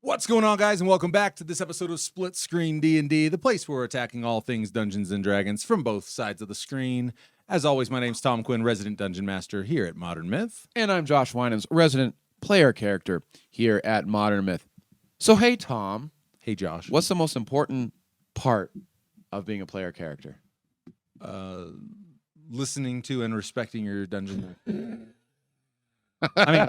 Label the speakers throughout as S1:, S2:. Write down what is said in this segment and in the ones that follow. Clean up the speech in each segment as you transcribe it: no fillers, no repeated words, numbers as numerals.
S1: What's going on, guys, and welcome back to this episode of Split Screen D&D, the place where we're attacking all things Dungeons & Dragons from both sides of the screen. As always, my name's Tom Quinn, resident Dungeon Master here at Modern Myth.
S2: And I'm Josh Winans, resident player character here at Modern Myth. So, hey, Tom.
S1: Hey, Josh.
S2: What's the most important part of being a player character?
S1: Listening to and respecting your dungeon. I mean,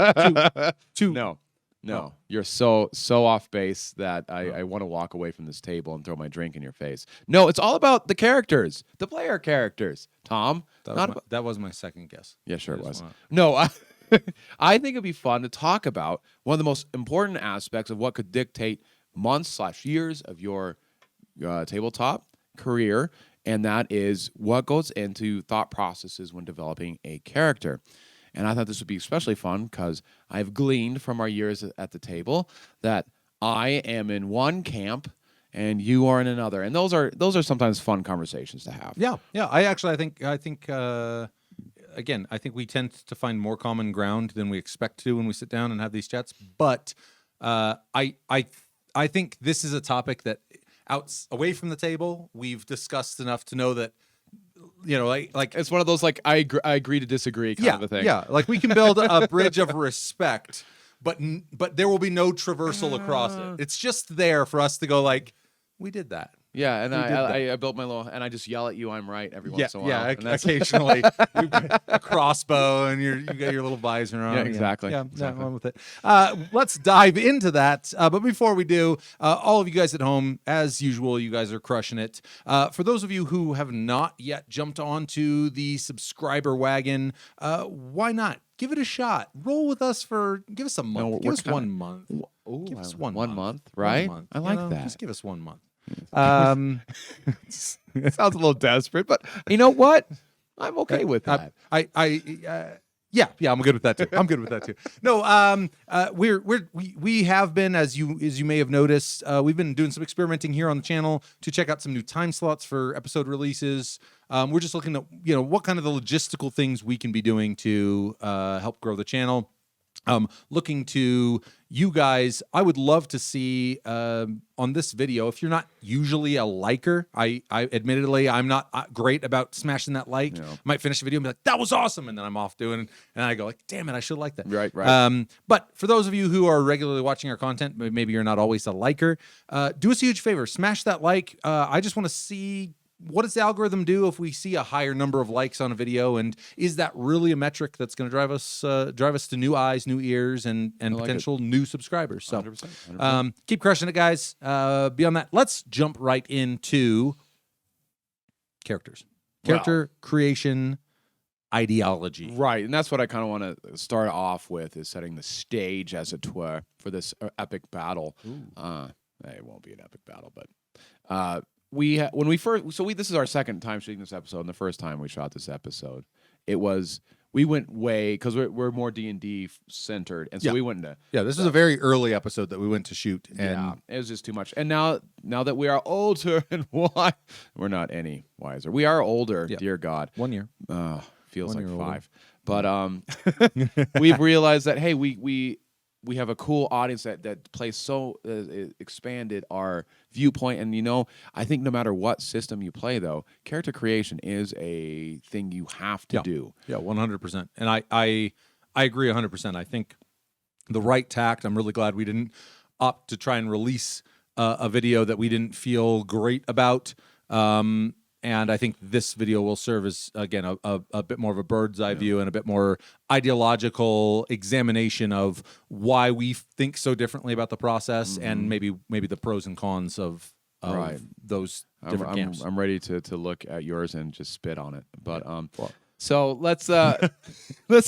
S2: No. You're so off base that I want to walk away from this table and throw my drink in your face. No, it's all about the characters, the player characters. Tom,
S1: that was my second guess.
S2: Yeah, sure it was. No, I think it'd be fun to talk about one of the most important aspects of what could dictate months/years of your tabletop career, and that is what goes into thought processes when developing a character. And I thought this would be especially fun because I've gleaned from our years at the table that I am in one camp and you are in another, and those are sometimes fun conversations to have.
S1: Yeah. I think again, I think we tend to find more common ground than we expect to when we sit down and have these chats. But I think this is a topic that away from the table we've discussed enough to know that. You know, like
S2: it's one of those I agree to disagree kind of a thing.
S1: Yeah, like we can build a bridge of respect, but there will be no traversal across it. It's just there for us to go like, we did that.
S2: Yeah, and I built my little, and I just yell at you, I'm right, every once in a while.
S1: Yeah, occasionally. A crossbow, and you got your little visor on.
S2: Yeah, exactly.
S1: Yeah, exactly. With it. Let's dive into that. But before we do, all of you guys at home, as usual, you guys are crushing it. For those of you who have not yet jumped onto the subscriber wagon, why not? Give it a shot. Roll with us give us a month.
S2: No,
S1: give us 1 month. Give us 1 month.
S2: 1 month, right?
S1: 1 month.
S2: I like that.
S1: Just give us 1 month.
S2: It sounds a little desperate, but you know what? I'm okay with that.
S1: Yeah, I'm good with that too. I'm good with that too. No, we have been, as you may have noticed, we've been doing some experimenting here on the channel to check out some new time slots for episode releases. We're just looking at what kind of the logistical things we can be doing to help grow the channel. Looking to you guys, I would love to see on this video, if you're not usually a liker, I admittedly, I'm not great about smashing that like.
S2: No.
S1: I might finish a video and be like, that was awesome. And then I'm off doing it. And I go like, damn it, I should like that.
S2: Right.
S1: But for those of you who are regularly watching our content, maybe you're not always a liker, do us a huge favor, smash that like. I just want to see, what does the algorithm do if we see a higher number of likes on a video, and is that really a metric that's going to drive us to new eyes, new ears, and potential new subscribers? So
S2: 100%.
S1: keep crushing it, guys. Beyond that, let's jump right into characters, creation, ideology.
S2: Right, and that's what I kind of want to start off with, is setting the stage, as it were, for this epic battle. It won't be an epic battle, but this is our second time shooting this episode, and the first time we shot this episode, we went way, because we're more D&D centered, and so we went into
S1: this was a very early episode that we went to shoot, and
S2: it was just too much. And now that we are older and wise, we're not any wiser. We are older, dear God.
S1: 1 year.
S2: Feels
S1: 1
S2: like
S1: year
S2: 5. But we've realized that, hey, we have a cool audience that plays so expanded our viewpoint. And, I think no matter what system you play, though, character creation is a thing you have to do.
S1: Yeah, 100%. And I agree 100%. I think the right tact, I'm really glad we didn't opt to try and release a video that we didn't feel great about. And I think this video will serve as, again, a bit more of a bird's eye view and a bit more ideological examination of why we think so differently about the process, and maybe the pros and cons of those different camps.
S2: I'm ready to look at yours and just spit on it. But so let's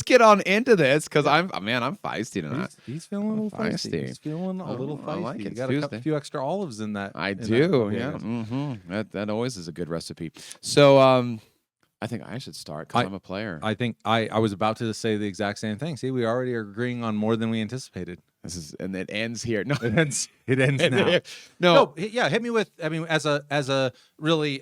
S2: get on into this, because I'm feisty tonight.
S1: He's feeling a little feisty. He's feeling a little feisty.
S2: I like it.
S1: You got a few extra olives in that.
S2: I do. Yeah. That always is a good recipe. So I think I should start, because I'm a player.
S1: I think I was about to say the exact same thing. See, we already are agreeing on more than we anticipated.
S2: And it ends here. No,
S1: it ends now. No, yeah. Hit me with. As a really.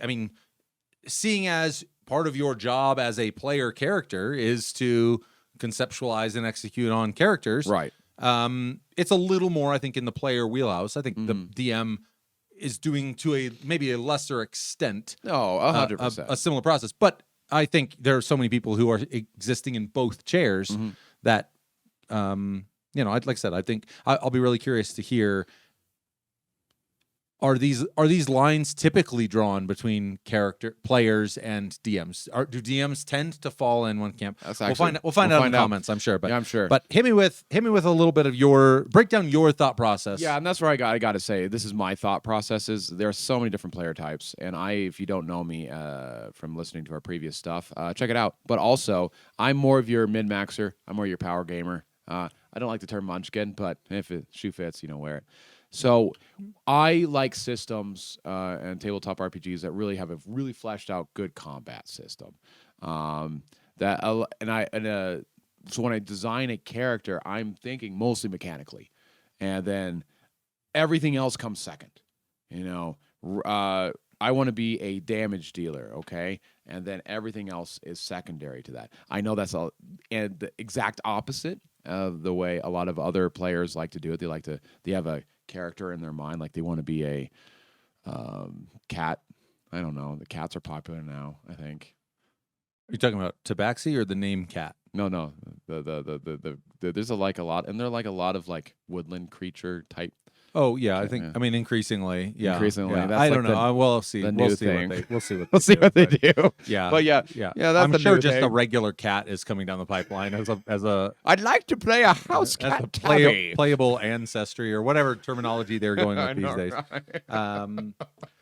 S1: Seeing as part of your job as a player character is to conceptualize and execute on characters.
S2: Right.
S1: It's a little more, I think, in the player wheelhouse. I think the
S2: Mm-hmm.
S1: DM is doing to maybe a lesser extent
S2: No, 100%.
S1: a similar process. But I think there are so many people who are existing in both chairs
S2: Mm-hmm.
S1: that, like I said, I think I'll be really curious to hear. Are these lines typically drawn between players and DMs? Do DMs tend to fall in one camp?
S2: That's
S1: We'll find out in the comments, I'm sure. But
S2: Yeah, I'm sure.
S1: But hit me with a little bit of break down your thought process.
S2: Yeah, and that's where I got to say this is my thought processes. There are so many different player types, and if you don't know me from listening to our previous stuff, check it out. But also, I'm more of your mid maxer. I'm more your power gamer. I don't like the term munchkin, but if it shoe fits, wear it. So I like systems and tabletop RPGs that really have a really fleshed out good combat system. So when I design a character, I'm thinking mostly mechanically, and then everything else comes second. I want to be a damage dealer, okay, and then everything else is secondary to that. I know that's and the exact opposite of the way a lot of other players like to do it. They have a character in their mind, like they want to be a cat. I don't know. The cats are popular now, I think.
S1: Are you talking about Tabaxi or the name cat?
S2: No. There's a lot, and they're like a lot of like woodland creature type.
S1: Oh yeah, I think.
S2: Yeah.
S1: I mean, increasingly. Yeah,
S2: Increasingly,
S1: yeah.
S2: that's
S1: I
S2: like
S1: don't know. We'll see.
S2: the
S1: We'll
S2: new
S1: see
S2: thing.
S1: we'll see what
S2: We'll see what they do.
S1: Yeah,
S2: But yeah.
S1: yeah.
S2: That's
S1: I'm
S2: the
S1: sure
S2: new
S1: just a
S2: thing.
S1: regular cat is coming down the pipeline as a
S2: I'd like to play a house
S1: as a
S2: cat tabby.
S1: playable ancestry or whatever terminology they're going
S2: I
S1: with these
S2: know,
S1: days.
S2: right?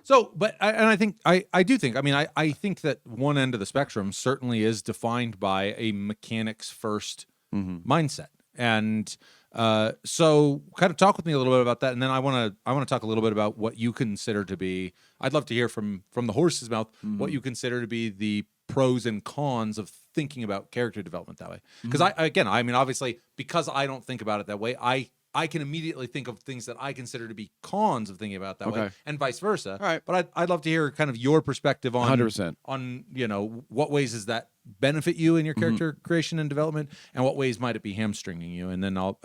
S1: So, but I think I do think. I mean, I think that one end of the spectrum certainly is defined by a mechanics first mindset, and so kind of talk with me a little bit about that, and then I want to talk a little bit about what you consider to be. I'd love to hear from the horse's mouth what you consider to be the pros and cons of thinking about character development that way. Because I mean, obviously, because I don't think about it that way, I can immediately think of things that I consider to be cons of thinking about it that way,
S2: Okay.
S1: and vice versa.
S2: All right.
S1: But I'd love to hear kind of your perspective on
S2: 100%.
S1: on what ways does that benefit you in your character creation and development, and what ways might it be hamstringing you, and then we'll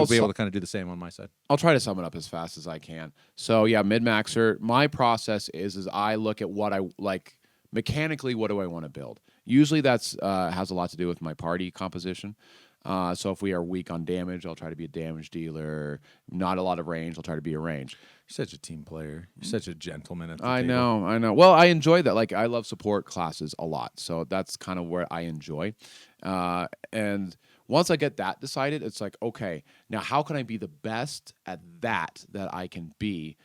S1: be able to kind of do the same on my side.
S2: I'll try to sum it up as fast as I can. So yeah, mid-maxer, my process is I look at what I like mechanically, what do I want to build? Usually that's has a lot to do with my party composition. So if we are weak on damage, I'll try to be a damage dealer. Not a lot of range, I'll try to be a range.
S1: You're such a team player. You're such a gentleman at the
S2: I
S1: table.
S2: know. Well, I enjoy that. Like I love support classes a lot. So that's kind of where I enjoy. And once I get that decided, it's like, okay, now how can I be the best at that I can be?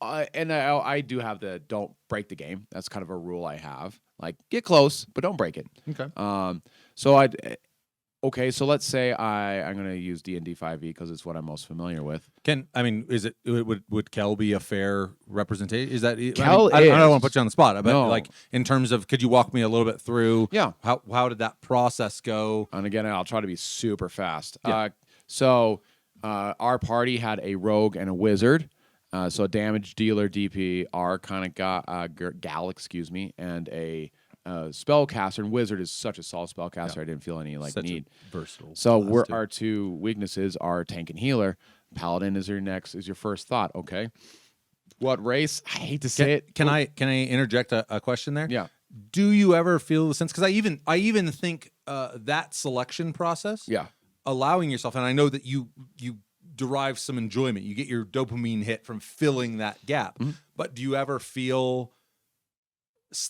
S2: And I do have the don't break the game. That's kind of a rule I have. Like get close, but don't break it.
S1: Okay.
S2: So let's say I'm going to use D&D 5e because it's what I'm most familiar with.
S1: Would Kel be a fair representation? Is that
S2: Kel
S1: I don't
S2: is.
S1: want to put you on the spot, but
S2: No.
S1: like in terms of, could you walk me a little bit through?
S2: Yeah.
S1: How did that process go?
S2: And again, I'll try to be super fast.
S1: Yeah.
S2: Our party had a rogue and a wizard. So a damage dealer DPR kind of gal, and a spellcaster. And wizard is such a solid spellcaster.
S1: Yeah.
S2: I didn't feel any
S1: Such
S2: need.
S1: a versatile.
S2: So
S1: class, too.
S2: our two weaknesses are tank and healer. Paladin is your first thought. Okay. What race? I hate to say it.
S1: Can I interject a question there?
S2: Yeah.
S1: Do you ever feel the sense? Because I even think that selection process.
S2: Yeah.
S1: Allowing yourself, and I know that you derive some enjoyment. You get your dopamine hit from filling that gap.
S2: Mm-hmm.
S1: But do you ever feel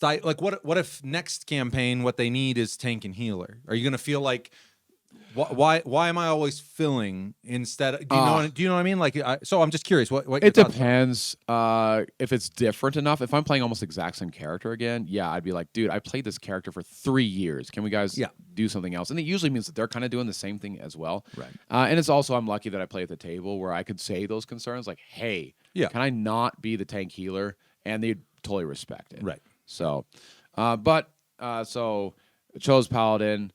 S1: like what if next campaign what they need is tank and healer? Are you going to feel like why am I always filling instead? Do you know what I mean? Like, so I'm just curious. What
S2: It
S1: your thoughts are.
S2: depends if it's different enough. If I'm playing almost the exact same character again, yeah, I'd be like, dude, I played this character for 3 years. Can we guys do something else? And it usually means that they're kind of doing the same thing as well.
S1: Right.
S2: And it's also, I'm lucky that I play at the table where I could say those concerns like, hey, can I not be the tank healer? And they'd totally respect it.
S1: Right.
S2: So, so chose Paladin,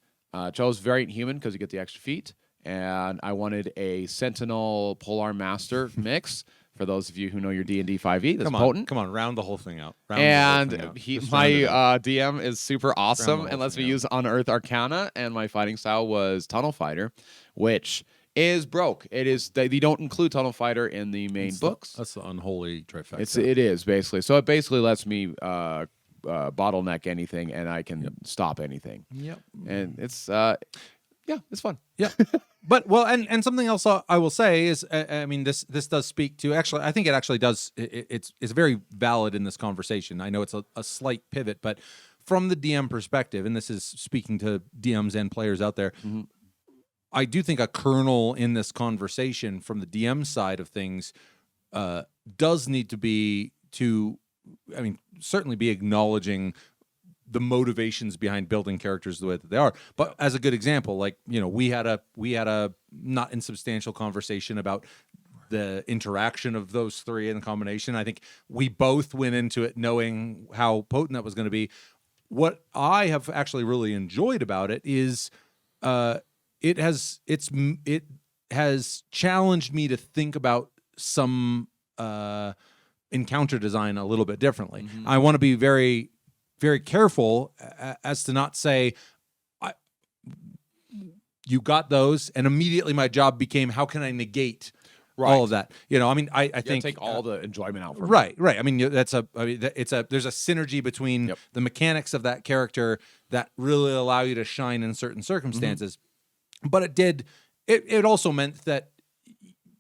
S2: chose Variant Human because you get the extra feet. And I wanted a Sentinel Polar Master mix. For those of you who know your D&D 5e, that's potent.
S1: Come on, round the whole thing out.
S2: My DM is super awesome and lets me use Unearth Arcana, and my fighting style was Tunnel Fighter, which is broke. It is they don't include Tunnel Fighter in the main books.
S1: That's the unholy trifecta.
S2: It is basically. So it basically lets me bottleneck anything, and I can stop anything.
S1: Yep.
S2: And it's it's fun.
S1: Yeah, but well, and something else I will say is, I mean, this does speak to, actually, I think it actually does. It's very valid in this conversation. I know it's a slight pivot, but from the DM perspective, and this is speaking to DMs and players out there, I do think a kernel in this conversation from the DM side of things does need to be certainly be acknowledging the motivations behind building characters the way that they are. But as a good example, like, we had a not insubstantial conversation about the interaction of those three in the combination. I think we both went into it knowing how potent that was going to be. What I have actually really enjoyed about it is it has challenged me to think about some encounter design a little bit differently. I want to be very, very careful as to not say, you got those, and immediately my job became, how can I negate all of that? I mean, I think
S2: take all the enjoyment out. From
S1: right. I mean, there's a synergy between the mechanics of that character that really allow you to shine in certain circumstances. But it also meant that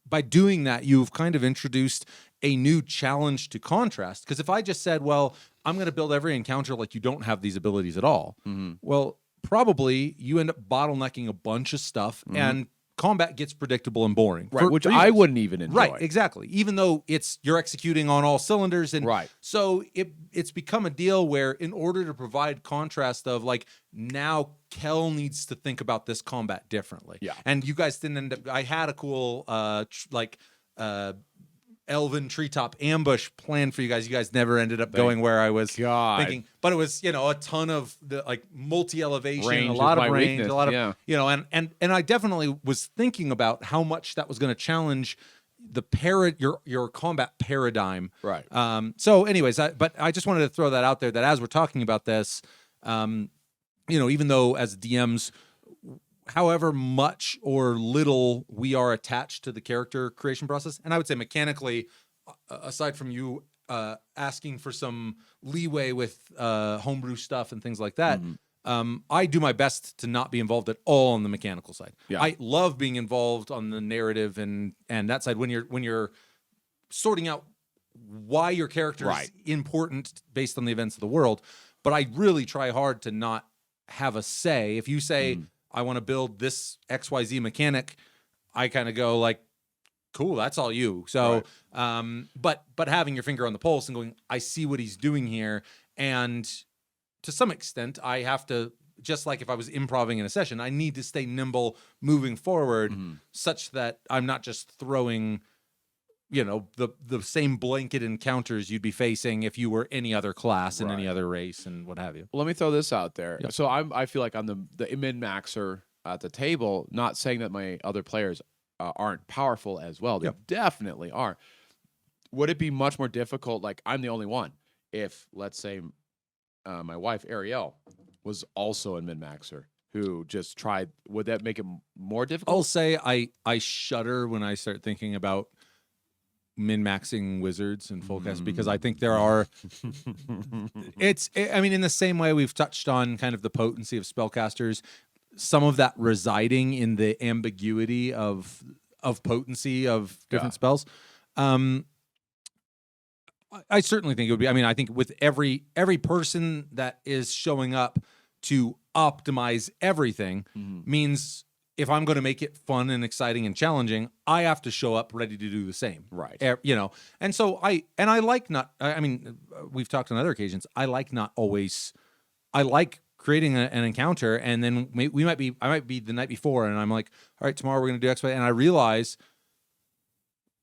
S1: by doing that, you've kind of introduced a new challenge to contrast. Because if I just said, well, I'm going to build every encounter like you don't have these abilities at all, well, probably you end up bottlenecking a bunch of stuff, and combat gets predictable and boring.
S2: Right, which I wouldn't even enjoy.
S1: Right, exactly. Even though you're executing on all cylinders, and so it's become a deal where, in order to provide contrast of, like, now Kel needs to think about this combat differently.
S2: Yeah,
S1: and you guys didn't end up. I had a cool elven treetop ambush plan for you guys. You guys never ended up going where I was thinking, but it was, a ton of the, like, multi-elevation, a lot of range, a lot of, and I definitely was thinking about how much that was going to challenge the your combat paradigm.
S2: Right.
S1: So anyways, but I just wanted to throw that out there, that as we're talking about this, even though as DMs, however much or little we are attached to the character creation process, and I would say mechanically, aside from you asking for some leeway with homebrew stuff and things like that, I do my best to not be involved at all on the mechanical side. Yeah. I love being involved on the narrative and that side when you're sorting out why your character is important based on the events of the world. But I really try hard to not have a say. If you say, I want to build this XYZ mechanic, I kind of go like, cool, that's all you. So, but having your finger on the pulse and going, I see what he's doing here. And to some extent, I have to, just like if I was improvising in a session, I need to stay nimble moving forward such that I'm not just throwing, the same blanket encounters you'd be facing if you were any other class in any other race and what have you.
S2: Well, let me throw this out there. Yep. So I feel like I'm the min-maxer at the table, not saying that my other players aren't powerful as well. They definitely are. Would it be much more difficult, like I'm the only one, if, let's say, my wife, Ariel, was also a min-maxer who just tried, would that make it more difficult?
S1: I'll say I shudder when I start thinking about min-maxing wizards and full cast, because I think there are I mean, in the same way we've touched on kind of the potency of spellcasters, some of that residing in the ambiguity of potency of different spells. I certainly think it would be, I mean, I think with every person that is showing up to optimize everything means, if I'm going to make it fun and exciting and challenging, I have to show up ready to do the same.
S2: Right.
S1: And so I like not, I mean, we've talked on other occasions, I like creating an encounter, and then I might be the night before, and I'm like, all right, tomorrow we're going to do X, Y, and I realize,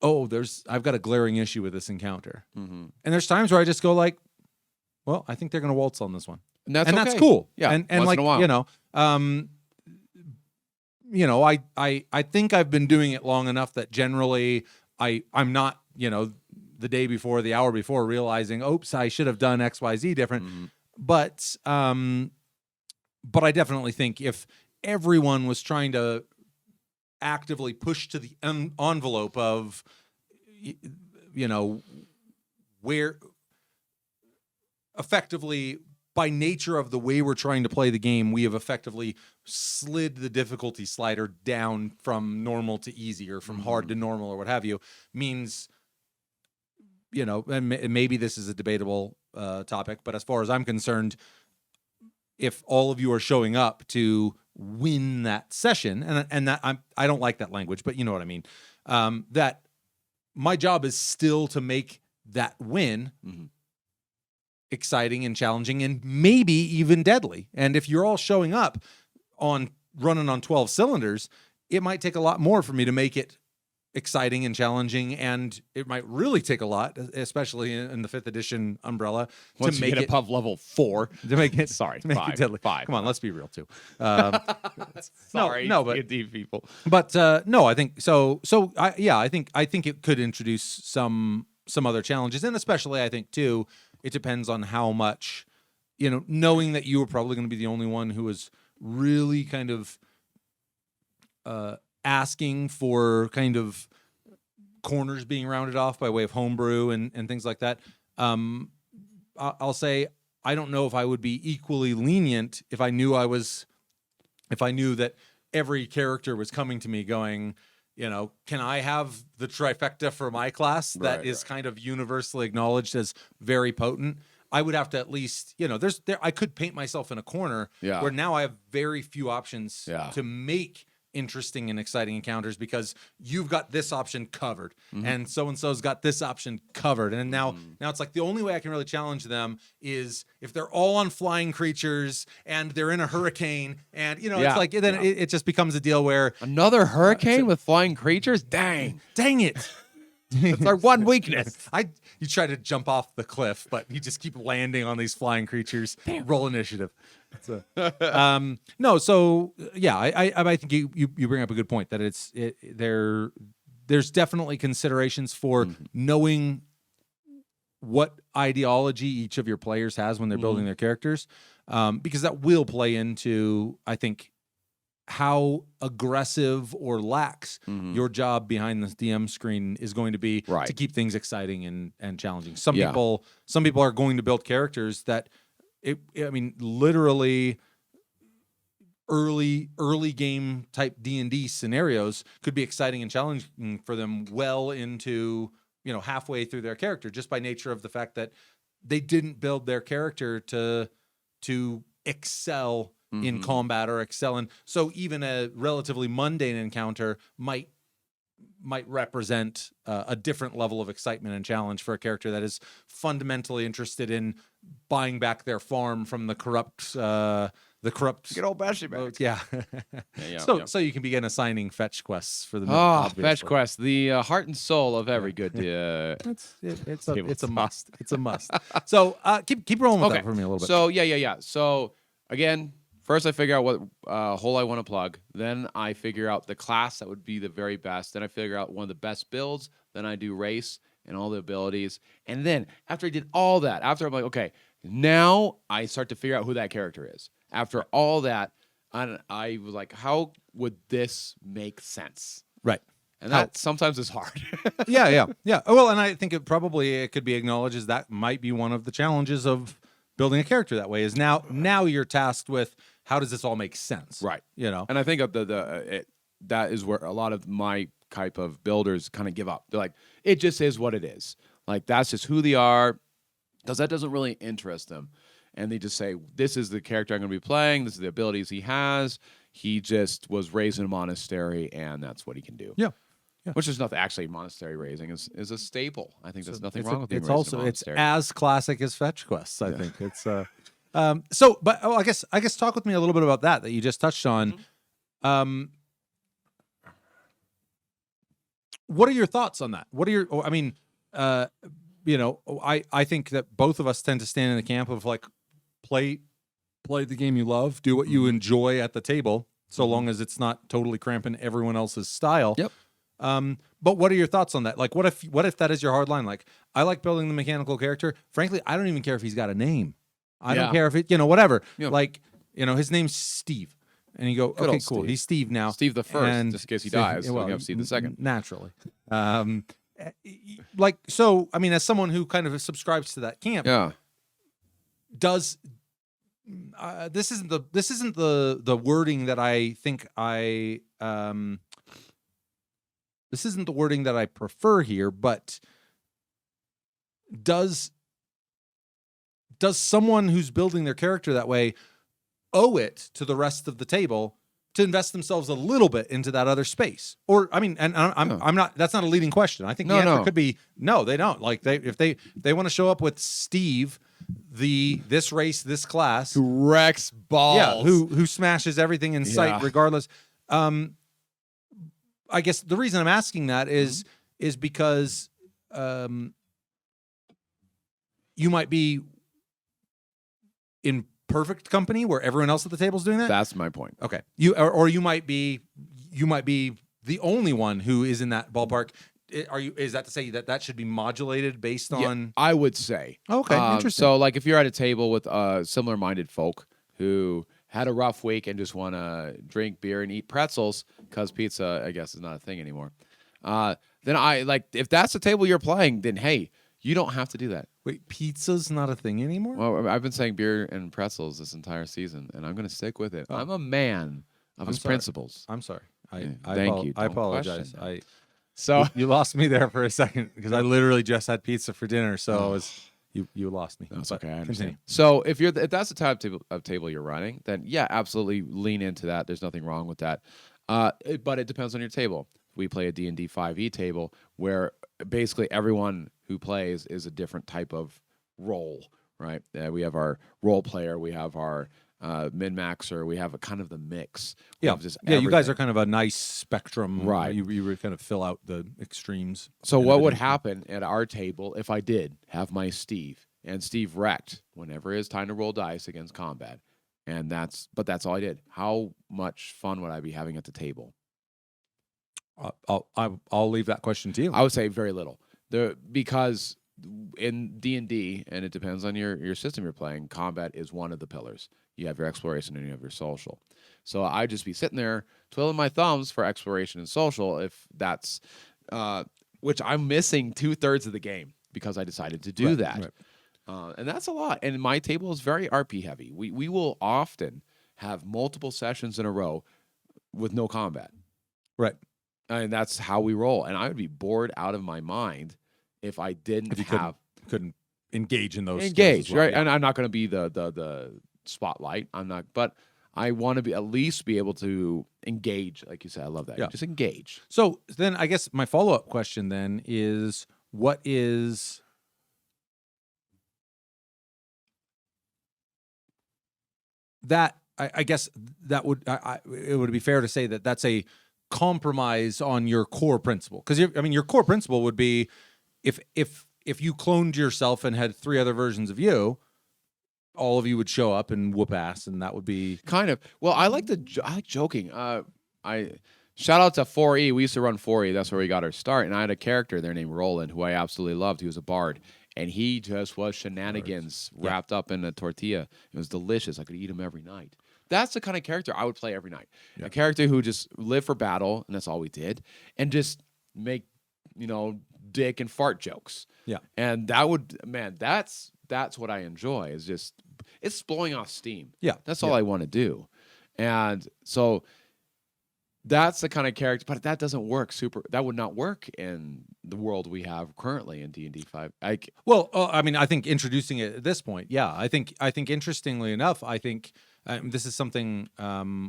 S1: I've got a glaring issue with this encounter. And there's times where I just go like, well, I think they're going to waltz on this one.
S2: And that's
S1: cool.
S2: Yeah.
S1: And
S2: once
S1: like,
S2: in a while.
S1: I think I've been doing it long enough that generally I'm not, the day before, the hour before, realizing, oops, I should have done X, Y, Z different. But I definitely think if everyone was trying to actively push to the envelope of, you know, where effectively, by nature of the way we're trying to play the game, we have effectively slid the difficulty slider down from normal to easy, or from hard to normal, or what have you. Means, you know, and maybe this is a debatable topic, but as far as I'm concerned, if all of you are showing up to win that session, and that I don't like that language, but you know what I mean, that my job is still to make that win exciting and challenging and maybe even deadly. And if you're all showing up on running on 12 cylinders, it might take a lot more for me to make it exciting and challenging, and it might really take a lot, especially in the 5th edition umbrella,
S2: Once
S1: to
S2: you
S1: make
S2: get
S1: it
S2: above level 4.
S1: to make it
S2: Sorry,
S1: to make
S2: 5,
S1: it deadly.
S2: 5.
S1: Come on, let's be real too.
S2: Sorry,
S1: no, but
S2: D&D people.
S1: But no, I think so. So I think it could introduce some other challenges, and especially I think too, it depends on how much, you know, knowing that you were probably going to be the only one who was really kind of asking for kind of corners being rounded off by way of homebrew and things like that. I'll say I don't know if I would be equally lenient if I knew that every character was coming to me going, you know, can I have the trifecta for my class that is kind of universally acknowledged as very potent? I would have to at least, you know, I could paint myself in a corner where now I have very few options to make interesting and exciting encounters, because you've got this option covered and so-and-so's got this option covered. And now it's like the only way I can really challenge them is if they're all on flying creatures and they're in a hurricane, and you know, it's like then it just becomes a deal where
S2: Another hurricane with flying creatures? Dang
S1: it.
S2: That's our one weakness.
S1: You try to jump off the cliff, but you just keep landing on these flying creatures. Roll initiative. No, so yeah, I think you bring up a good point that there's definitely considerations for knowing what ideology each of your players has when they're building their characters, because that will play into, I think, how aggressive or lax your job behind the DM screen is going to be to keep things exciting and challenging. Some people are going to build characters that literally early game type D&D scenarios could be exciting and challenging for them well into, you know, halfway through their character, just by nature of the fact that they didn't build their character to excel in combat or excel in. So even a relatively mundane encounter might represent a different level of excitement and challenge for a character that is fundamentally interested in buying back their farm from the corrupt.
S2: Get old Bashy back.
S1: So you can begin assigning fetch quests for the
S2: fetch quest, the heart and soul of every good.
S1: It's a must. It's a must. So keep rolling with that for me a little bit.
S2: So yeah. So again, first I figure out what hole I want to plug. Then I figure out the class that would be the very best. Then I figure out one of the best builds. Then I do race and all the abilities. And then after I did all that, after I'm like, okay, now I start to figure out who that character is. After all that, I was like, how would this make sense?
S1: Right.
S2: And that sometimes is hard.
S1: Yeah. Well, and I think it could be acknowledged as that might be one of the challenges of building a character that way, is now you're tasked with how does this all make sense?
S2: Right.
S1: You know?
S2: And I think that is where a lot of my type of builders kind of give up. They're like, it just is what it is. Like, that's just who they are, because that doesn't really interest them. And they just say, this is the character I'm going to be playing. This is the abilities he has. He just was raised in a monastery, and that's what he can do.
S1: Yeah.
S2: Which is nothing. Actually, monastery raising is a staple. I think there's nothing wrong with being
S1: it's
S2: raised
S1: also
S2: in a
S1: it's
S2: monastery.
S1: as classic as fetch quests. I think it's I guess talk with me a little bit about that you just touched on. What are your thoughts on that? What are your? I mean, I think that both of us tend to stand in the camp of like play the game you love, do what you enjoy at the table, so long as it's not totally cramping everyone else's style.
S2: Yep.
S1: But what are your thoughts on that? Like, what if that is your hard line? Like, I like building the mechanical character. Frankly, I don't even care if he's got a name. I don't care if it, whatever.
S2: Yeah.
S1: Like, his name's Steve. and you go,
S2: Good
S1: okay,
S2: old
S1: cool.
S2: Steve.
S1: He's Steve now.
S2: Steve the first,
S1: And
S2: just in case he
S1: Steve-
S2: dies. So we have Steve the second.
S1: Naturally. Like, so, I mean, as someone who kind of subscribes to that camp,
S2: Yeah.
S1: does this isn't the wording that I think this isn't the wording that I prefer here, but does someone who's building their character that way owe it to the rest of the table to invest themselves a little bit into that other space? Or, I mean, and I'm not, that's not a leading question. I think the answer could be no, they don't. Like, if they want to show up with Steve, this race, this class,
S2: Who wrecks balls.
S1: yeah, who smashes everything in sight
S2: Yeah.
S1: regardless. I guess the reason I'm asking that is because you might be in perfect company where everyone else at the table is doing that.
S2: That's my point.
S1: Okay, or you might be the only one who is in that ballpark. Is that to say that should be modulated based on?
S2: I would say.
S1: Okay, interesting.
S2: So, like, if you're at a table with similar-minded folk who had a rough week and just want to drink beer and eat pretzels because pizza, I guess, is not a thing anymore, then if that's the table you're playing, then hey, you don't have to do that.
S1: Wait, pizza's not a thing anymore?
S2: Well, I've been saying beer and pretzels this entire season, and I'm going to stick with it. I'm a man of his
S1: sorry.
S2: principles.
S1: I'm sorry.
S2: Thank you.
S1: I
S2: Don't
S1: apologize.
S2: question So
S1: You lost me there for a second because I literally just had pizza for dinner, so you lost me.
S2: that's
S1: But
S2: okay. I
S1: continue.
S2: understand. So if that's the type of table you're running, then yeah, absolutely lean into that. There's nothing wrong with that. But it depends on your table. We play a D&D 5e table where basically everyone who plays is a different type of role, right? We have our role player, we have our min-maxer, we have a kind of the mix. We
S1: Yeah,
S2: have just
S1: you guys
S2: everything.
S1: are kind of a nice spectrum.
S2: Right.
S1: You kind of fill out the extremes.
S2: So
S1: and
S2: what would
S1: everything.
S2: happen at our table if I did have my Steve and Steve wrecked whenever it's time to roll dice against combat, and that's all I did. How much fun would I be having at the table?
S1: I'll leave that question to you.
S2: I would say very little. Because in D&D, and it depends on your system you're playing, combat is one of the pillars. You have your exploration and you have your social. So I'd just be sitting there twiddling my thumbs for exploration and social if that's which I'm missing 2/3 of the game because I decided to do
S1: Right,
S2: that.
S1: right.
S2: And that's a lot. And my table is very RP heavy. We will often have multiple sessions in a row with no combat.
S1: Right.
S2: And that's how we roll. And I would be bored out of my mind if I didn't
S1: If you
S2: have
S1: couldn't engage in those skills
S2: engage,
S1: as well.
S2: right?
S1: Yeah.
S2: And I'm not going to be the spotlight. I'm not, but I want to at least be able to engage, like you said. I love that.
S1: Yeah.
S2: Just engage.
S1: So then I guess my follow-up question then is, what is that? I guess that would it would be fair to say that that's a compromise on your core principle, because your core principle would be if you cloned yourself and had 3 other versions of you, all of you would show up and whoop ass, and that would be
S2: Kind of. Well, I like joking. I shout out to 4E. We used to run 4E. That's where we got our start. And I had a character there named Roland who I absolutely loved. He was a bard, and he just was shenanigans wrapped up in a tortilla. It was delicious. I could eat him every night. That's the kind of character I would play every night.
S1: Yeah.
S2: A character who just lived for battle, and that's all we did, and just make dick and fart jokes.
S1: Yeah.
S2: And that would, man, that's what I enjoy. Is just it's blowing off steam.
S1: Yeah.
S2: That's all I want to do. And so that's the kind of character, but that doesn't work that would not work in the world we have currently in D&D 5.
S1: Well, I mean, I think introducing it at this point, yeah, I think interestingly enough, I think this is something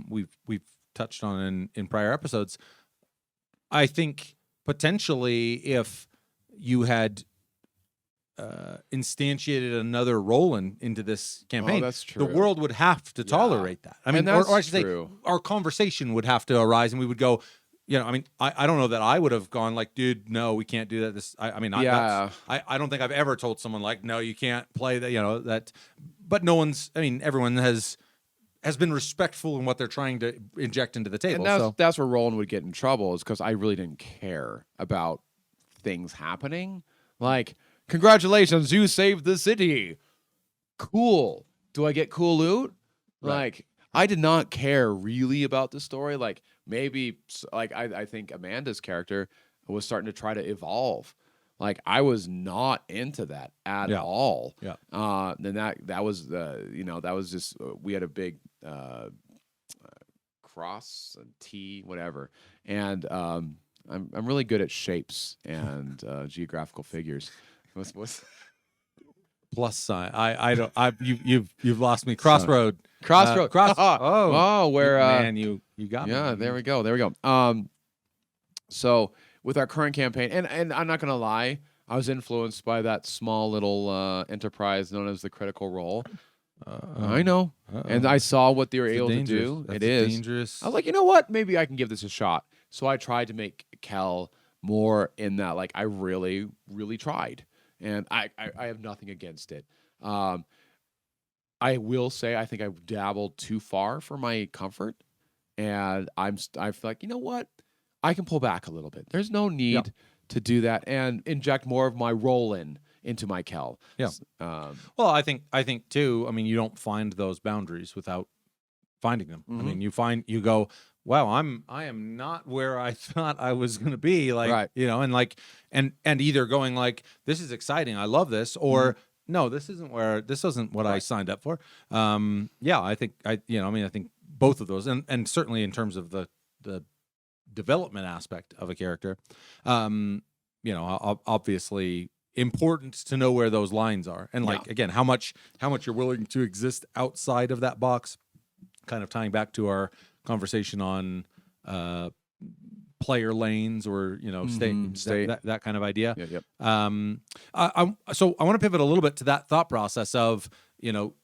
S1: we've touched on in prior episodes. I think potentially if you had instantiated another role into this campaign,
S2: that's
S1: the
S2: true.
S1: world would have to tolerate that. I mean,
S2: And that's
S1: or I should
S2: true.
S1: say, our conversation would have to arise, and we would go. I mean, I don't know that I would have gone like, dude, no, we can't do that. I don't think I've ever told someone like, no, you can't play that, that. But everyone has been respectful in what they're trying to inject into the table.
S2: And
S1: So
S2: that's where Roland would get in trouble, is because I really didn't care about things happening. Like, congratulations, you saved the city. Cool. Do I get cool loot?
S1: Right.
S2: Like, I did not care really about the story. Like maybe like I think Amanda's character was starting to try to evolve. Like I was not into that at
S1: Yeah.
S2: all.
S1: Yeah.
S2: Then that was that was just we had a big cross and T whatever, and I'm really good at shapes and geographical figures. What's
S1: Plus sign. I don't. You've lost me. Crossroad.
S2: Crossroad?
S1: Oh,
S2: where
S1: man, you got me.
S2: yeah,
S1: man.
S2: there we go. So with our current campaign, and I'm not gonna lie, I was influenced by that small little enterprise known as the Critical Role. I know, and I saw what they were able to do.
S1: That's
S2: It is
S1: dangerous.
S2: I was like, you know what? Maybe I can give this a shot. So I tried to make Kel more in that. Like I really, really tried, and I have nothing against it. I will say I think I've dabbled too far for my comfort, and I feel like, you know what? I can pull back a little bit. There's no need to do that and inject more of my role into my Kel.
S1: Yeah. Well, I think too. I mean, you don't find those boundaries without finding them. I mean, you go, wow, I am not where I thought I was going to be. Like,
S2: Right.
S1: and like, and either going like, this is exciting, I love this, or no, this isn't what I signed up for. Yeah, I think I think both of those, and certainly in terms of the development aspect of a character, obviously important to know where those lines are, and like again, how much you're willing to exist outside of that box. Kind of tying back to our conversation on player lanes, or state that kind of idea.
S2: Yep.
S1: So I want to pivot a little bit to that thought process of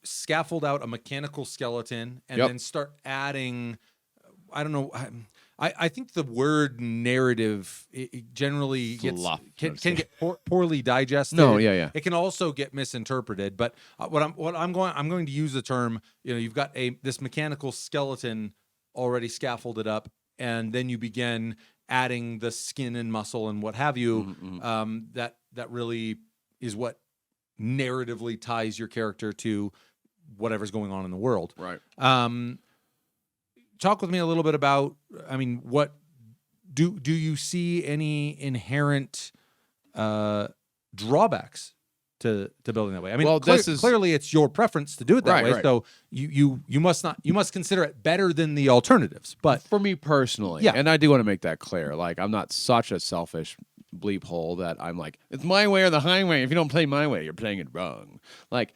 S1: scaffold out a mechanical skeleton and then start adding. I don't know. I think the word narrative it generally can get poorly digested.
S2: No, yeah.
S1: It can also get misinterpreted. But I'm going to use the term. You've got this mechanical skeleton already scaffolded up, and then you begin adding the skin and muscle and what have you. That really is what narratively ties your character to whatever's going on in the world.
S2: Right.
S1: Talk with me a little bit about, I mean, what do you see any inherent drawbacks to building that way? I mean,
S2: Well,
S1: clearly it's your preference to do it that way.
S2: Right.
S1: So you must consider it better than the alternatives. But
S2: for me personally, and I do want to make that clear. Like I'm not such a selfish bleep hole that I'm like, it's my way or the highway. If you don't play my way, you're playing it wrong. Like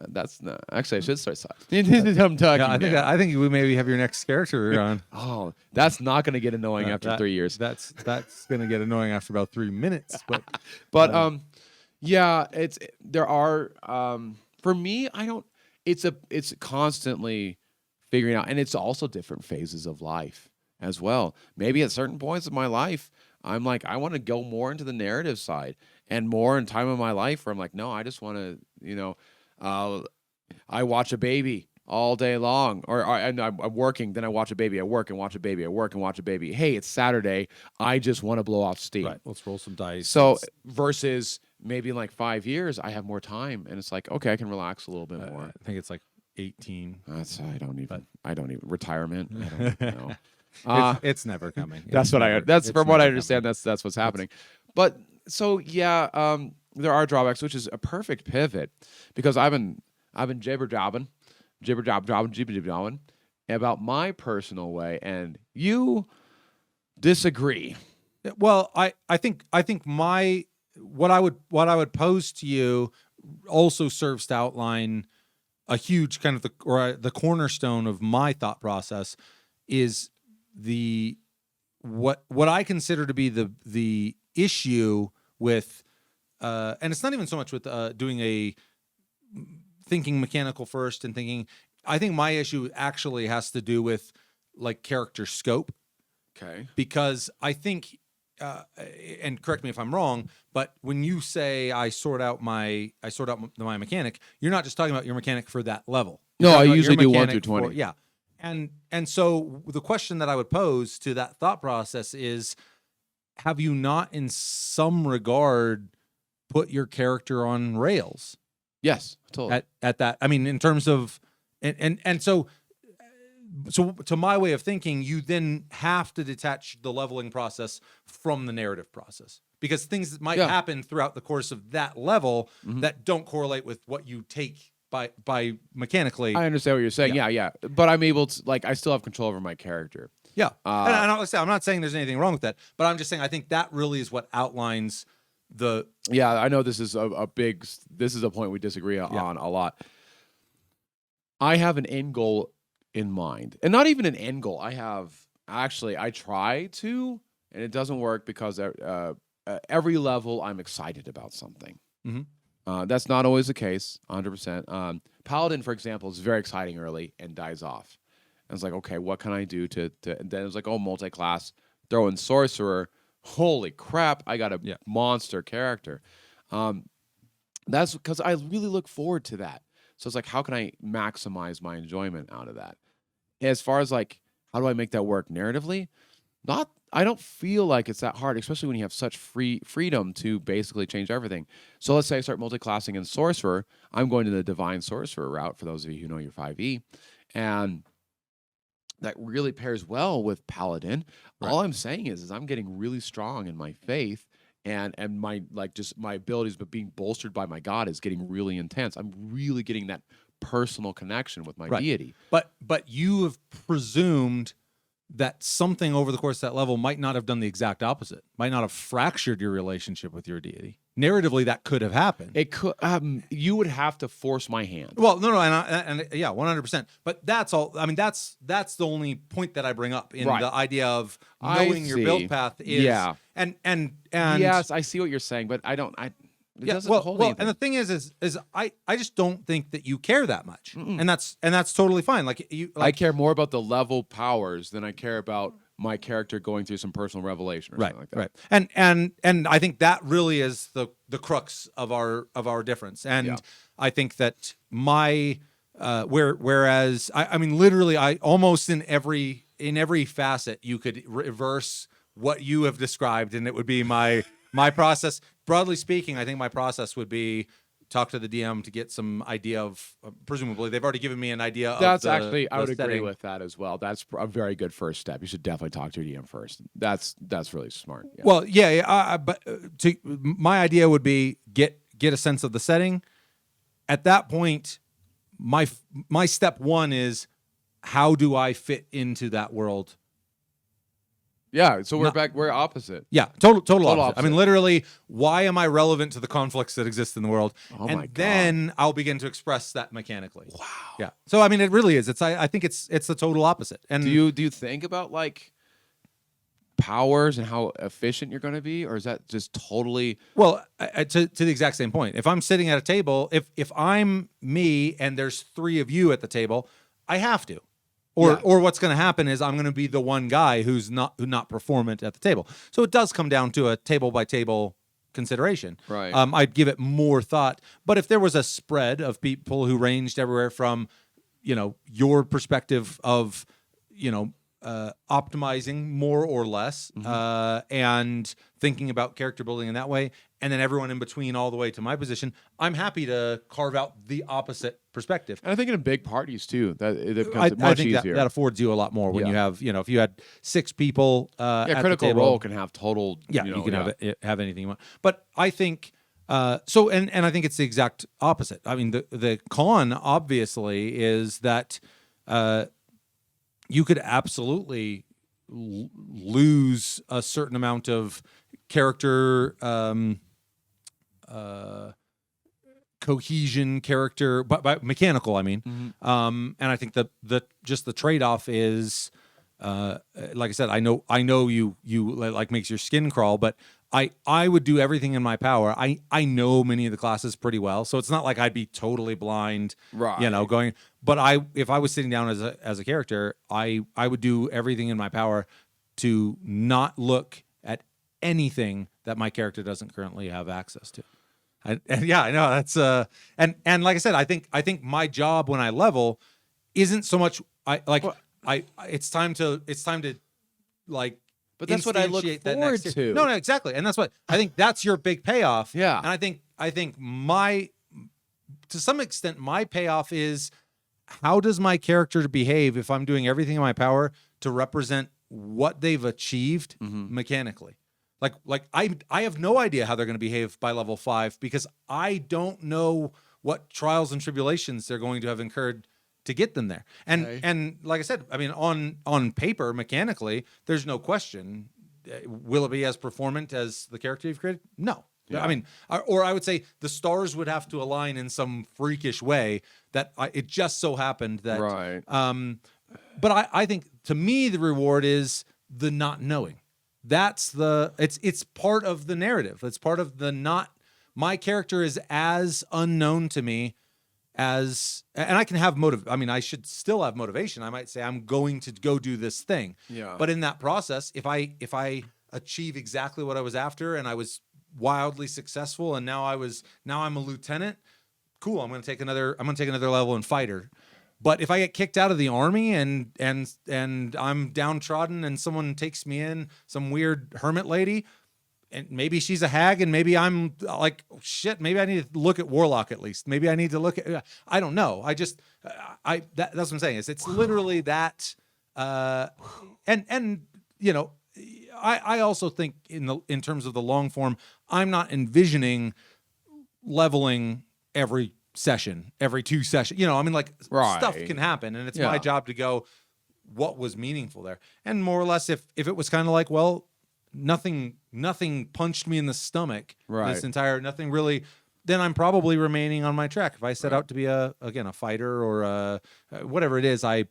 S2: that's not actually I should start I'm talking.
S1: Yeah, I think we maybe have your next character on.
S2: Oh, that's not going to get annoying after 3 years.
S1: That's going to get annoying after about 3 minutes.
S2: But yeah, there are for me. I don't. It's constantly figuring out, and it's also different phases of life as well. Maybe at certain points of my life, I'm like, I want to go more into the narrative side, and more in time of my life where I'm like, no, I just want to, I watch a baby all day long, and I'm working, then I watch a baby. I work and watch a baby. I work and watch a baby. Hey, it's Saturday. I just want to blow off steam.
S1: Right. Let's roll some dice.
S2: So versus maybe in like 5 years, I have more time, and it's like, okay, I can relax a little bit more.
S1: I think it's like 18.
S2: I don't even retirement. I don't know.
S1: It's never coming.
S2: That's what from what I understand. That's what's happening. But so yeah, there are drawbacks, which is a perfect pivot because I've been jibber-jabbing about my personal way, and you disagree.
S1: Well, I think what I would pose to you also serves to outline a huge kind of the cornerstone of my thought process is what I consider to be the issue with and it's not even so much with doing thinking mechanical first and thinking. I think my issue actually has to do with like character scope.
S2: Okay.
S1: Because I think, and correct me if I'm wrong, but when you say I sort out my mechanic, you're not just talking about your mechanic for that level.
S2: No, I usually do 1 through 20.
S1: Yeah. And so the question that I would pose to that thought process is, have you not in some regard put your character on rails?
S2: Yes, totally.
S1: At that, I mean, in terms of, and so so to my way of thinking, you then have to detach the leveling process from the narrative process, because things that might
S2: Yeah.
S1: happen throughout the course of that level
S2: Mhm.
S1: that don't correlate with what you take by mechanically.
S2: I understand what you're saying. Yeah. But I'm able to, like, I still have control over my character.
S1: Yeah.
S2: Uh,
S1: And I'm not saying there's anything wrong with that, but I'm just saying I think that really is what outlines the.
S2: Yeah, I know this is this is a point we disagree on a lot. I have an end goal in mind, and not even an end goal. I try to, and it doesn't work because every level I'm excited about something.
S1: Mhm.
S2: That's not always the case, 100%. Paladin, for example, is very exciting early and dies off. And it's like, okay, what can I do to and then it's like, oh, multi-class, throw in sorcerer. Holy crap, I got a
S1: Yeah.
S2: monster character. That's because I really look forward to that. So it's like, how can I maximize my enjoyment out of that? As far as like, how do I make that work narratively? I don't feel like it's that hard, especially when you have such freedom to basically change everything. So let's say I start multi-classing in sorcerer. I'm going to the divine sorcerer route for those of you who know your 5e, and that really pairs well with paladin.
S1: Right.
S2: All I'm saying is I'm getting really strong in my faith, and my, like, just my abilities, but being bolstered by my god is getting really intense. I'm really getting that personal connection with my
S1: Right.
S2: deity.
S1: But you have presumed that something over the course of that level might not have done the exact opposite, might not have fractured your relationship with your deity. Narratively, that could have happened.
S2: It could. You would have to force my hand.
S1: Well, no, and yeah, 100%. But that's all. I mean, that's the only point that I bring up in
S2: Right.
S1: the idea of
S2: I
S1: knowing your
S2: see.
S1: build path is.
S2: Yeah.
S1: And
S2: Yes, I see what you're saying, but I don't. It doesn't hold
S1: well,
S2: anything.
S1: and the thing is I just don't think that you care that much, and that's totally fine. Like you,
S2: I
S1: like
S2: care more about the level powers than I care about my character going through some personal revelation or
S1: right,
S2: something like that.
S1: right, and I think that really is the crux of our difference, and
S2: Yeah.
S1: I think that my whereas I mean literally I almost in every facet you could reverse what you have described, and it would be my process. Broadly speaking, I think my process would be talk to the DM to get some idea of presumably they've already given me an idea
S2: That's
S1: of
S2: actually, I
S1: the
S2: would agree
S1: setting.
S2: with that as well. That's a very good first step. You should definitely talk to your DM first. That's really smart. Yeah.
S1: Well, yeah, but my idea would be get a sense of the setting. At that point, my step one is how do I fit into that world?
S2: Yeah, so we're
S1: Not-
S2: back. We're opposite.
S1: Yeah, total opposite. I
S2: opposite.
S1: mean, literally, why am I relevant to the conflicts that exist in the world?
S2: Oh
S1: and
S2: my God.
S1: then I'll begin to express that mechanically.
S2: Wow.
S1: Yeah. So I mean, it really is. I think it's the total opposite. And
S2: Do you think about like powers and how efficient you're going to be, or is that just totally?
S1: well, to the exact same point. If I'm sitting at a table, if I'm me and there's three of you at the table, I have to. Or
S2: Yeah.
S1: or what's going to happen is I'm going to be the one guy who's not performant at the table. So it does come down to a table by table consideration.
S2: Right.
S1: I'd give it more thought. But if there was a spread of people who ranged everywhere from, your perspective of, optimizing more or less, and thinking about character building in that way, and then everyone in between all the way to my position, I'm happy to carve out the opposite perspective.
S2: And I think in big parties too, that it becomes
S1: I
S2: much
S1: think
S2: easier.
S1: that affords you a lot more when
S2: Yeah.
S1: you have, if you had 6 people
S2: Yeah,
S1: at
S2: Critical
S1: the table,
S2: Role can have total.
S1: yeah,
S2: you
S1: you can
S2: yeah.
S1: have anything you want. But I think so, and I think it's the exact opposite. I mean, the con obviously is that you could absolutely lose a certain amount of character cohesion, character, but mechanical. I mean, and I think the just the trade off is, like I said, I know you like makes your skin crawl, but I would do everything in my power. I know many of the classes pretty well, so it's not like I'd be totally blind,
S2: Right.
S1: going. But if I was sitting down as a character, I would do everything in my power to not look at anything that my character doesn't currently have access to. And yeah, I know that's and like I said, I think my job when I level isn't so much it's time to like.
S2: But that's what I look
S1: instantiate that
S2: forward
S1: next
S2: to.
S1: No, exactly, and that's what I think. That's your big payoff.
S2: Yeah.
S1: and I think to some extent my payoff is how does my character behave if I'm doing everything in my power to represent what they've achieved mechanically? Like I have no idea how they're going to behave by level 5 because I don't know what trials and tribulations they're going to have incurred to get them there. And
S2: Okay.
S1: and like I said, I mean on paper mechanically, there's no question. Will it be as performant as the character you've created? No.
S2: Yeah.
S1: I mean, or I would say the stars would have to align in some freakish way that it just so happened that.
S2: Right.
S1: But I think to me the reward is the not knowing. That's it's part of the narrative. It's part of the not. My character is as unknown to me as, and I can have motive. I mean, I should still have motivation. I might say I'm going to go do this thing.
S2: Yeah.
S1: But in that process, if I achieve exactly what I was after and I was wildly successful and now I'm a lieutenant, cool. I'm going to take another level in fighter. But if I get kicked out of the army and I'm downtrodden and someone takes me in, some weird hermit lady, and maybe she's a hag and maybe I'm like, oh, shit, maybe I need to look at Warlock at least. Maybe I need to look at, I don't know. That's what I'm saying is it's literally that. And you know, I also think in terms of the long form, I'm not envisioning leveling every session, every 2 sessions. You know, I mean, like stuff
S2: Right.
S1: can happen, and it's
S2: Yeah.
S1: my job to go, what was meaningful there, and more or less, if it was kind of like, well, nothing punched me in the stomach,
S2: Right.
S1: nothing really, then I'm probably remaining on my track. If I set out to be a fighter or whatever it is, I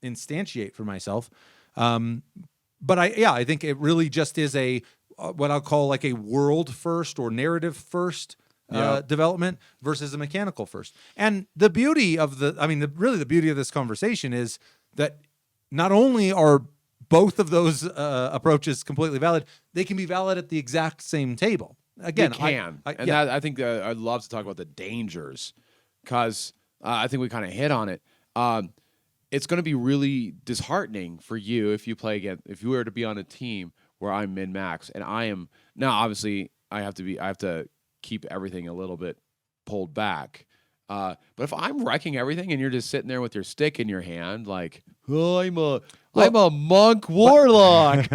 S1: instantiate for myself. But I think it really just is a what I'll call like a world first or narrative first
S2: Yeah.
S1: development versus a mechanical first. And the beauty of the beauty of this conversation is that not only are both of those approaches completely valid, they can be valid at the exact same table. Again,
S2: We can.
S1: I
S2: And I think I'd love to talk about the dangers because I think we kind of hit on it. It's going to be really disheartening for you if you play again. If you were to be on a team where I'm min max and I am now, obviously, I have to keep everything a little bit pulled back. But if I'm wrecking everything and you're just sitting there with your stick in your hand, like, oh, I'm a monk warlock.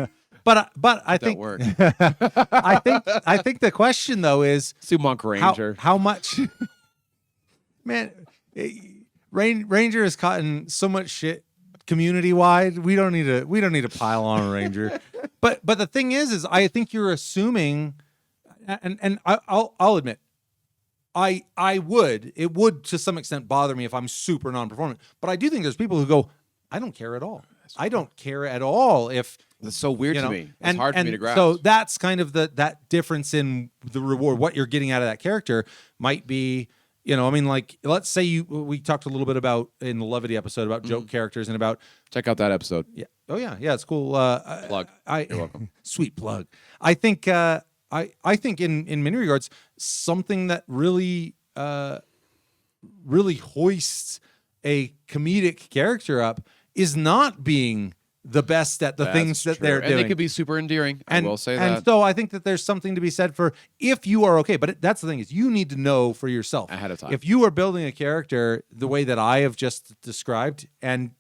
S1: but I
S2: That
S1: think
S2: work.
S1: I think the question though is
S2: Do monk ranger.
S1: how much man Ranger is caught in so much shit community wide. We don't need to pile on a Ranger. but the thing is I think you're assuming, and I'll admit, it would to some extent bother me if I'm super non-performant. But I do think there's people who go, I don't care at all. I don't care at all if
S2: That's so weird
S1: you
S2: to
S1: know,
S2: me. It's hard for me to grasp.
S1: So that's kind of that difference in the reward. What you're getting out of that character might be, you know, I mean, like, let's say we talked a little bit about in the Levity episode about joke characters and about,
S2: Check out that episode.
S1: yeah. Oh yeah. Yeah. It's cool.
S2: Plug.
S1: You're welcome. Sweet plug. I think, I think in many regards, something that really hoists a comedic character up is not being the best at the things that they're
S2: and
S1: doing.
S2: they could be super endearing.
S1: And,
S2: I will say
S1: and
S2: that
S1: so I think that there's something to be said for if you are okay. But that's the thing is you need to know for yourself
S2: ahead of time.
S1: If you are building a character the way that I have just described, and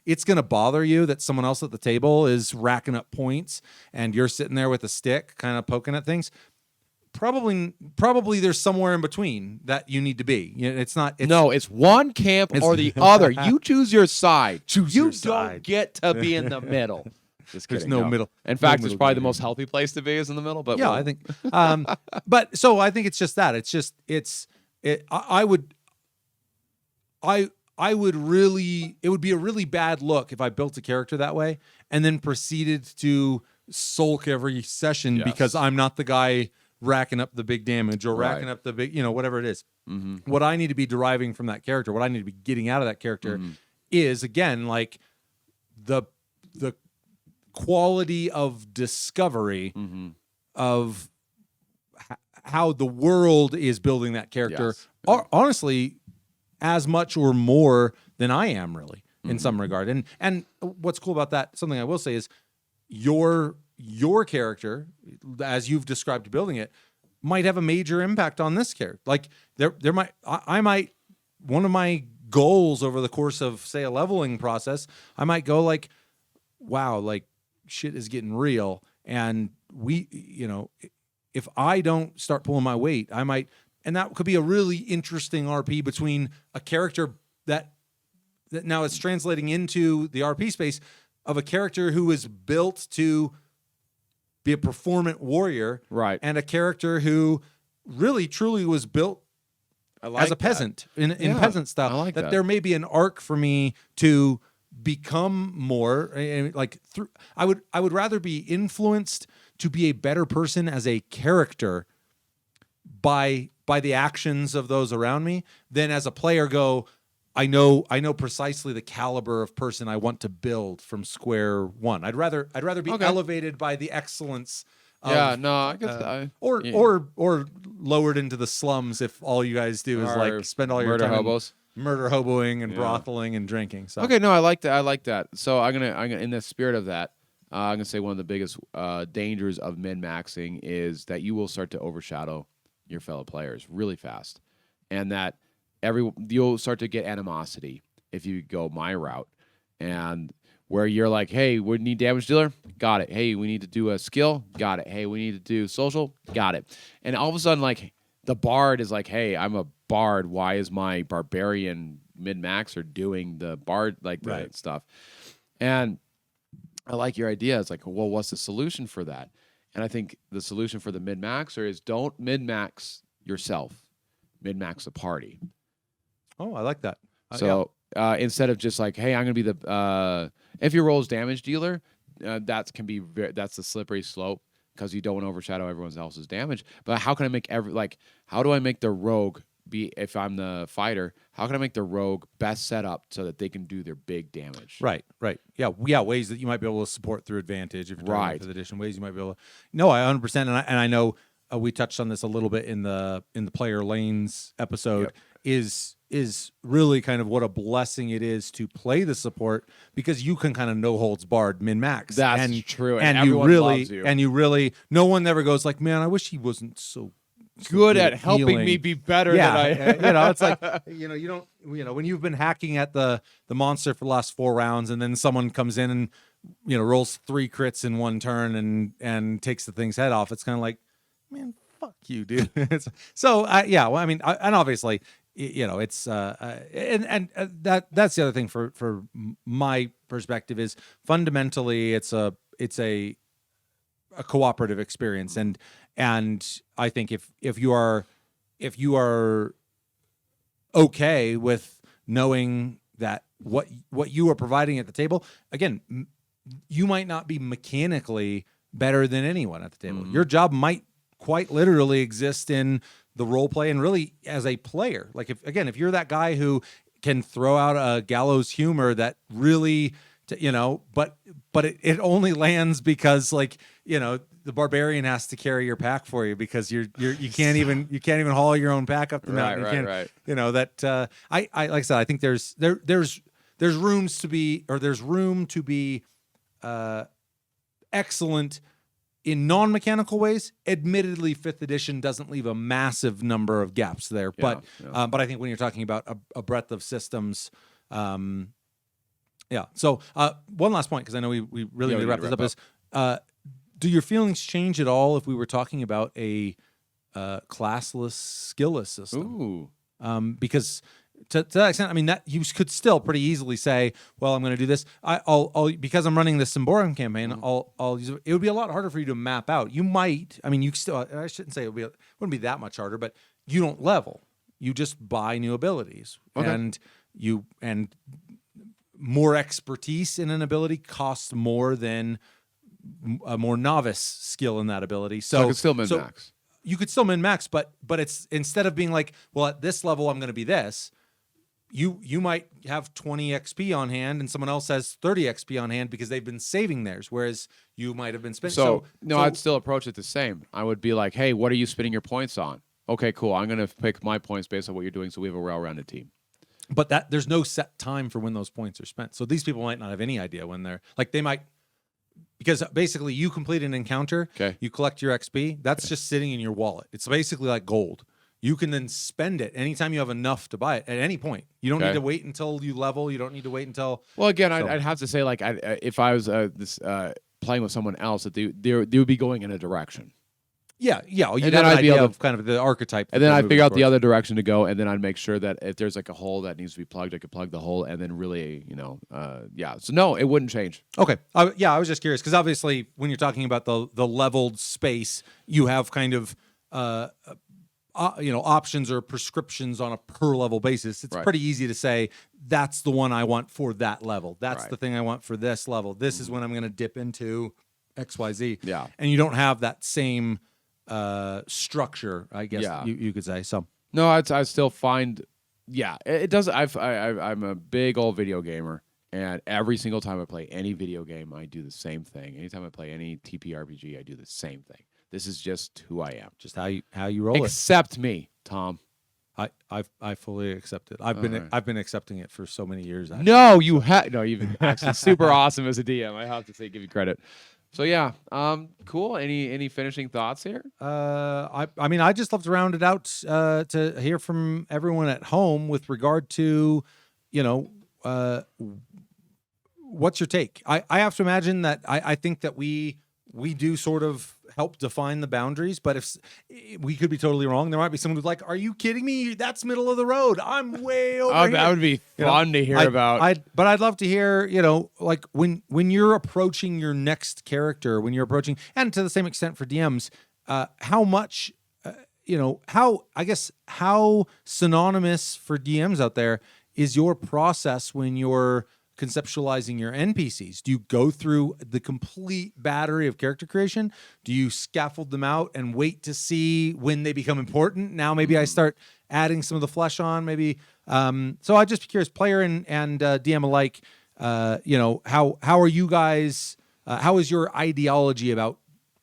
S1: it's going to bother you that someone else at the table is racking up points and you're sitting there with a stick kind of poking at things, probably there's somewhere in between that you need to be. You know,
S2: it's one camp or the other. You choose your side.
S1: Choose
S2: you
S1: your
S2: don't
S1: side.
S2: get to be in the middle. Just
S1: There's
S2: kidding,
S1: no middle.
S2: In fact,
S1: no
S2: it's
S1: middle
S2: probably the
S1: ground.
S2: most healthy place to be is in the middle. But
S1: Yeah, I think. But so I think it's just that. I would really, it would be a really bad look if I built a character that way and then proceeded to sulk every session
S2: Yes.
S1: because I'm not the guy racking up the big damage or
S2: Right.
S1: racking up the big, whatever it is.
S2: Mm-hmm.
S1: What I need to be deriving from that character, what I need to be getting out of that character is, again, like the quality of discovery of how the world is building that character.
S2: Yes.
S1: Honestly, as much or more than I am really in some regard. And what's cool about that, something I will say is your character, as you've described building it, might have a major impact on this character. Like there might, I might, one of my goals over the course of, say, a leveling process, I might go like, wow, like shit is getting real. And if I don't start pulling my weight, I might, and that could be a really interesting RP between a character that now it's translating into the RP space of a character who is built to be a performant warrior,
S2: Right.
S1: and a character who really truly was built as a peasant in peasant style.
S2: I like that.
S1: There may be an arc for me to become more I would rather be influenced to be a better person as a character by the actions of those around me than as a player go, I know precisely the caliber of person I want to build from square one. I'd rather be elevated by the excellence of,
S2: I guess
S1: or lowered into the slums if all you guys do is like spend all your
S2: murder
S1: time
S2: hobos.
S1: murder hoboing and brothling and drinking. So
S2: Okay, no, I like that. So I'm gonna in the spirit of that, I'm gonna say one of the biggest dangers of min-maxing is that you will start to overshadow your fellow players really fast, and that you'll start to get animosity if you go my route, and where you're like, hey, we need damage dealer, got it. Hey, we need to do a skill, got it. Hey, we need to do social, got it. And all of a sudden, like the bard is like, hey, I'm a bard. Why is my barbarian min-maxer doing the bard that stuff? And I like your idea. It's like, well, what's the solution for that? And I think the solution for the min-maxer is don't min-max yourself, min-max the party.
S1: Oh, I like that.
S2: So instead of just like, hey, I'm gonna be the if your role is damage dealer, that's the slippery slope because you don't want to overshadow everyone else's damage. But how can I make how do I make the rogue be, if I'm the fighter, how can I make the rogue best set up so that they can do their big damage?
S1: Right. Yeah. Ways that you might be able to support through advantage if you're doing fifth edition. Ways you might be able to. No, I 100%, and I know we touched on this a little bit in the player lanes episode.
S2: Yep.
S1: Is really kind of what a blessing it is to play the support because you can kind of no holds barred min max.
S2: That's true, and
S1: you
S2: everyone
S1: really
S2: loves you.
S1: and you really no one ever goes like, man, I wish he wasn't so
S2: good at helping
S1: healing.
S2: me be better
S1: Yeah,
S2: than I.
S1: it's like you don't when you've been hacking at the monster for the last 4 rounds and then someone comes in and rolls 3 crits in one turn and takes the thing's head off. It's kind of like, man, fuck you, dude. So and obviously it's that's the other thing for my perspective is fundamentally it's a cooperative experience and I think if you are okay with knowing that what you are providing at the table, again, you might not be mechanically better than anyone at the table. Your job might quite literally exist in the role play and really as a player. Like if you're that guy who can throw out a gallows humor that really, but it only lands because the barbarian has to carry your pack for you because you can't even haul your own pack up the mountain.
S2: Right.
S1: I like I said, I think there's room to be excellent in non-mechanical ways. Admittedly, 5th edition doesn't leave a massive number of gaps there, but I think when you're talking about a breadth of systems, So one last point, because I know we really need to wrap this up. Is do your feelings change at all if we were talking about a classless, skillless system?
S2: Ooh.
S1: Because to that extent, I mean, that you could still pretty easily say, well, I'm going to do this. I'll because I'm running this Symborum campaign, I'll use it. It would be a lot harder for you to map out. You might, I mean, you still, I shouldn't say wouldn't be that much harder, but you don't level. You just buy new abilities.
S2: Okay.
S1: And more expertise in an ability costs more than a more novice skill in that ability. So
S2: I can still min-max.
S1: You could still min-max, but it's instead of being like, well, at this level, I'm going to be this, you might have 20 XP on hand and someone else has 30 XP on hand because they've been saving theirs, whereas you might have been spending.
S2: I'd still approach it the same. I would be like, hey, what are you spending your points on? Okay, cool. I'm going to pick my points based on what you're doing so we have a well-rounded team.
S1: But there's no set time for when those points are spent. So these people might not have any idea when they're, like they might, because basically you complete an encounter,
S2: okay,
S1: you collect your XP, that's just sitting in your wallet. It's basically like gold. you can then spend it anytime you have enough to buy it at any point. You don't need
S2: Okay.
S1: to wait until you level. You don't need to wait until.
S2: Well, again,
S1: So-
S2: I'd have to say, like, if I was playing with someone else, that they would be going in a direction.
S1: Yeah. You'd
S2: then
S1: have an
S2: I'd be
S1: idea
S2: able
S1: of kind of the archetype.
S2: And
S1: that
S2: then
S1: they're
S2: I'd figure out
S1: moving
S2: the
S1: towards.
S2: other direction to go, and then I'd make sure that if there's like a hole that needs to be plugged, I could plug the hole, and then really, yeah. So no, it wouldn't change.
S1: Okay. I was just curious because obviously when you're talking about the leveled space, you have kind of options or prescriptions on a per level basis. It's
S2: Right.
S1: pretty easy to say that's the one I want for that level. That's
S2: Right.
S1: the thing I want for this level. This is when I'm going to dip into XYZ.
S2: Yeah.
S1: And you don't have that same structure, I guess
S2: Yeah.
S1: you could say. So
S2: No, I still find, yeah, it does. I'm a big old video gamer, and every single time I play any video game, I do the same thing. Anytime I play any TPRPG, I do the same thing. This is just who I am.
S1: just how you roll it.
S2: Accept me, Tom.
S1: I fully accept it. I've been accepting it for so many years. Actually.
S2: No, you've been actually super awesome as a DM. I have to say, give you credit. So yeah, cool. Any finishing thoughts here?
S1: I mean, I just love to round it out to hear from everyone at home with regard to, what's your take? I have to imagine that I think that we do sort of help define the boundaries, but if we could be totally wrong, there might be someone who's like, "Are you kidding me? That's middle of the road. I'm way over
S2: Oh,
S1: here."
S2: that would be fun to hear about.
S1: But I'd love to hear, like when you're approaching your next character, when you're approaching, and to the same extent for DMs, how much, how synonymous for DMs out there is your process when you're conceptualizing your NPCs? Do you go through the complete battery of character creation? Do you scaffold them out and wait to see when they become important? Now maybe I start adding some of the flesh on, maybe. So I'd just be curious, player and DM alike, how are you guys, how is your ideology about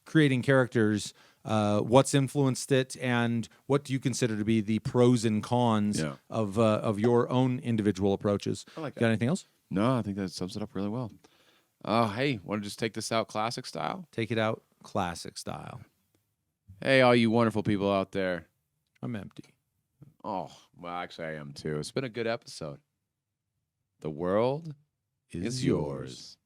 S1: creating characters? What's influenced it, and what do you consider to be the pros and cons of your own individual approaches?
S2: I like that.
S1: Got anything else?
S2: No, I think that sums it up really well. Hey, want to just take this out classic style?
S1: Take it out classic style.
S2: Hey, all you wonderful people out there.
S1: I'm empty.
S2: Oh, well, actually, I am too. It's been a good episode. The world is yours.